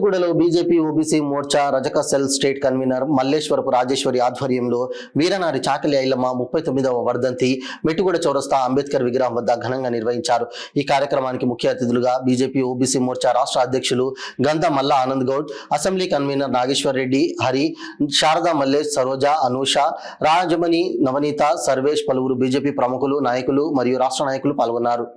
మెట్టుగూడలో BJP OBC Morcha రజక cell state convener Malleswarapu Rajeshwari ఆధ్వర్యంలో వీరనారి చాకలి ఐలమ్మ 39వ వర్ధంతి మెట్టుగూడ చౌరస్తా అంబేద్కర్ విగ్రహం వద్ద ఘనంగా నిర్వహించారు. ఈ కార్యక్రమానికి ముఖ్య అతిథులుగా బీజేపీ ఓబీసీ మోర్చా రాష్ట్ర అధ్యక్షులు గంధ మల్ల ఆనంద్ గౌడ్, అసెంబ్లీ కన్వీనర్ నాగేశ్వర్ రెడ్డి, హరి, శారదా మల్లేష్, సరోజ, అనూష, రాజమణి, నవనీత, సర్వేష్, పలువురు బీజేపీ ప్రముఖులు, నాయకులు మరియు రాష్ట్ర నాయకులు పాల్గొన్నారు.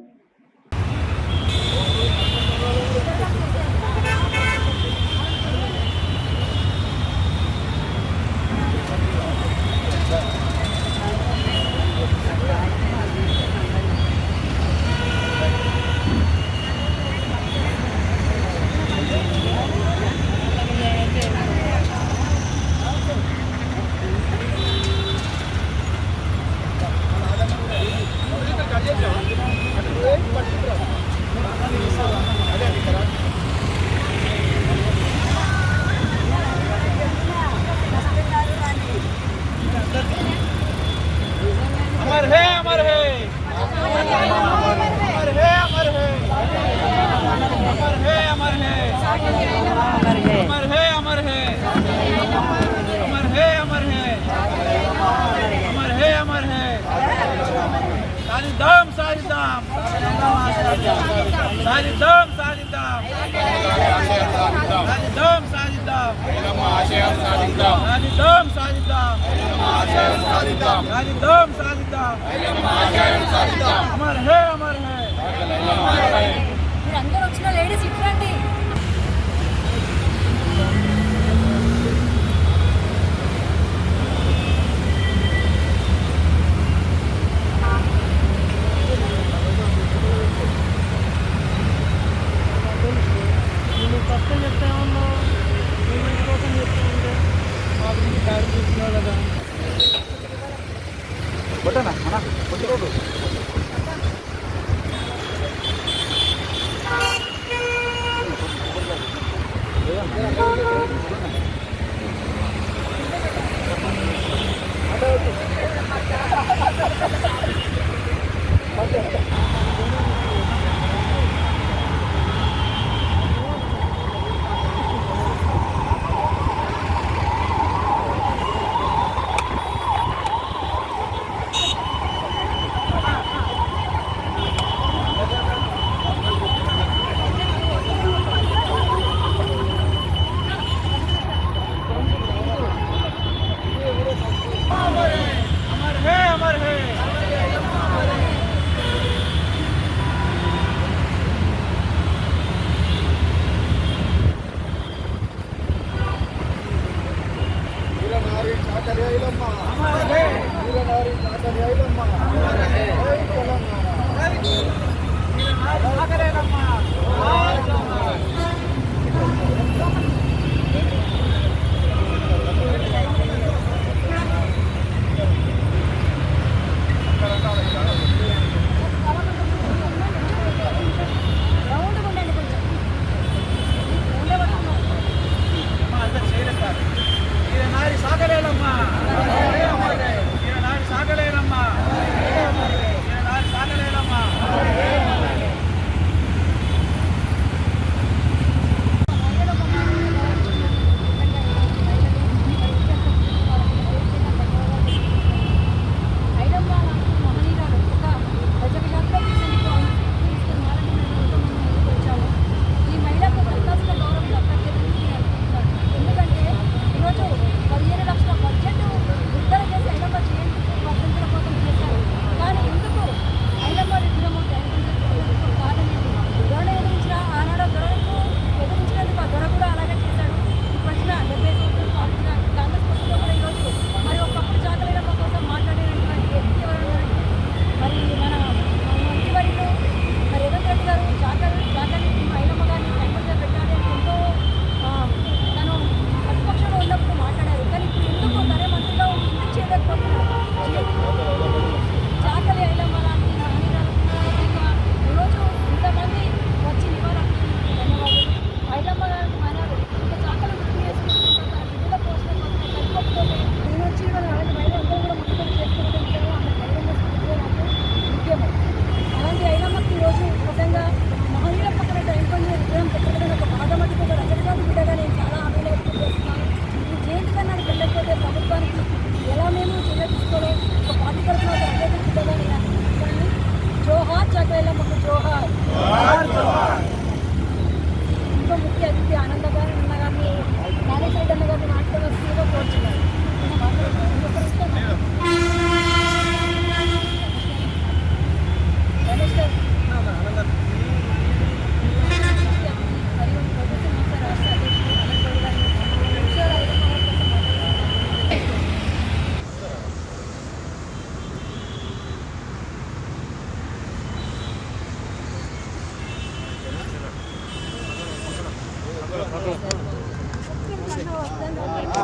అక్క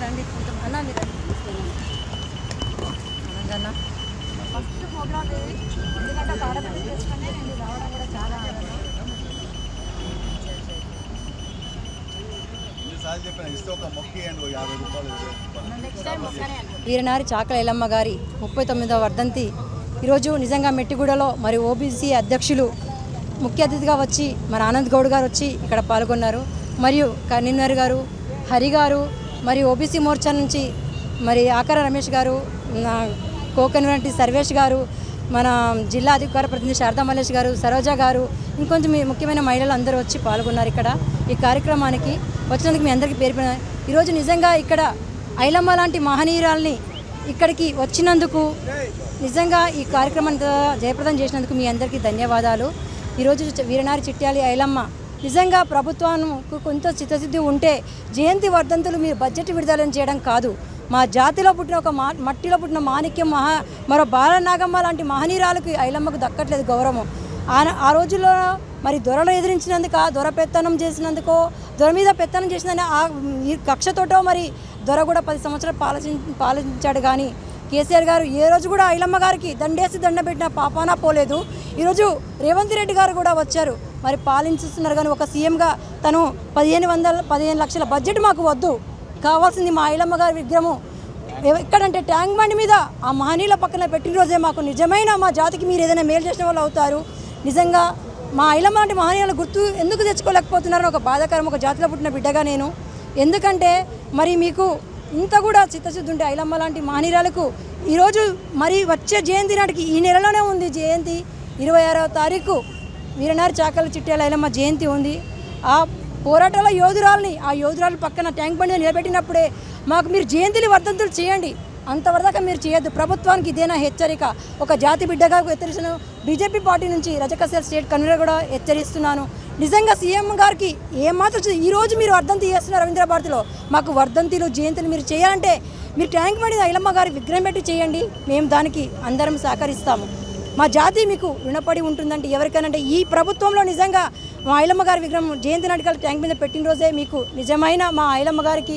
రండి కొంచెం అన్నా మీరు అన్న ఫస్ట్ ప్రోగ్రామ్ ఎందుకంటే ఒక ఆడపిల్ల చేసుకుంటే నేను రావడం కూడా చాలా వీరనారి చాకల ఎల్లమ్మ గారి 39వ వర్ధంతి ఈరోజు నిజంగా మెట్టిగూడలో మరి ఓబీసీ అధ్యక్షులు ముఖ్య అతిథిగా వచ్చి మన ఆనంద్ గౌడ్ గారు వచ్చి ఇక్కడ పాల్గొన్నారు. మరియు కన్వీనర్ గారు హరి గారు మరియు ఓబీసీ మోర్చా నుంచి మరి ఆకార రమేష్ గారు, కో కన్వీనర్ సర్వేష్ గారు, మన జిల్లా అధికార ప్రతినిధి శారదా మల్లేష్ గారు, సరోజా గారు, ఇంకొంచెం ముఖ్యమైన మహిళలు అందరూ వచ్చి పాల్గొన్నారు. ఇక్కడ ఈ కార్యక్రమానికి వచ్చినందుకు మీ అందరికీ పేరు ఈరోజు నిజంగా ఇక్కడ ఐలమ్మ లాంటి మహనీయురాల్ని ఇక్కడికి వచ్చినందుకు నిజంగా ఈ కార్యక్రమాన్ని జయప్రదం చేసినందుకు మీ అందరికీ ధన్యవాదాలు. ఈరోజు వీరనారి చిట్యాలి ఐలమ్మ నిజంగా ప్రభుత్వానికి కొంత చిత్తశుద్ధి ఉంటే జయంతి వర్ధంతులు మీరు బడ్జెట్ విడుదల చేయడం కాదు, మా జాతిలో పుట్టిన ఒక మట్టిలో పుట్టిన మాణిక్యం మరో బాలనాగమ్మ లాంటి మహనీయురాలకు ఐలమ్మకు దక్కట్లేదు గౌరవం. ఆ రోజుల్లో మరి దొరలు ఎదిరించినందుకు, దొర పెత్తనం చేసినందుకో, దొర మీద పెత్తనం చేసిందని ఈ కక్షతోటో మరి దొర కూడా 10 సంవత్సరాలు పాలించాడు. కానీ కేసీఆర్ గారు ఏ రోజు కూడా ఐలమ్మ గారికి దండేసి దండ పెట్టిన పాపానా పోలేదు. ఈరోజు రేవంత్ రెడ్డి గారు కూడా వచ్చారు, మరి పాలించుతున్నారు. కానీ ఒక సీఎంగా తను 15 లక్షల బడ్జెట్ మాకు వద్దు, కావాల్సింది మా ఐలమ్మ గారి విగ్రహము ఎక్కడంటే ట్యాంక్ బండి మీద ఆ మహనీయుల పక్కన పెట్టిన రోజే మాకు నిజమైన మా జాతికి మీరు ఏదైనా మేలు చేసిన వాళ్ళు అవుతారు. నిజంగా మా ఐలమ్మ లాంటి మహనీయుల గుర్తు ఎందుకు తెచ్చుకోలేకపోతున్నారని ఒక బాధాకరం, ఒక జాతిలో పుట్టిన బిడ్డగా నేను. ఎందుకంటే మరి మీకు ఇంత కూడా చిత్తశుద్ధి ఉంటే ఐలమ్మ లాంటి మహనీయురాలకు ఈరోజు మరి వచ్చే జయంతి నాటికి ఈ నెలలోనే ఉంది జయంతి, 26వ తారీఖు వీరనారి చాకల చిట్యాల ఐలమ్మ జయంతి ఉంది. ఆ పోరాటాల యోధురాలని, ఆ యోధురాలు పక్కన ట్యాంక్ బండి నిలబెట్టినప్పుడే మాకు మీరు జయంతిని వర్ధంతులు చేయండి, అంతవరదాకా మీరు చేయొద్దు. ప్రభుత్వానికి ఇదేనా హెచ్చరిక. ఒక జాతి బిడ్డగా హెచ్చరిస్తున్నాను. బీజేపీ పార్టీ నుంచి రజక సెల్ స్టేట్ కన్వీనర్ కూడా హెచ్చరిస్తున్నాను. నిజంగా సీఎం గారికి ఏమాత్రం ఈరోజు మీరు వర్ధంతి చేస్తున్నారు రవీంద్ర భారతిలో, మాకు వర్ధంతిలు జయంతిలు మీరు చేయాలంటే మీరు ట్యాంక్ బండి ఐలమ్మ గారి విగ్రహం పెట్టి చేయండి, మేము దానికి అందరం సహకరిస్తాము. మా జాతి మీకు రుణపడి ఉంటుందంటే ఎవరికైనా ఈ ప్రభుత్వంలో నిజంగా మా ఐలమ్మ గారి విగ్రహం జయంతి నాటికల్ ట్యాంక్ మీద పెట్టిన రోజే మీకు నిజమైన మా ఐలమ్మ గారికి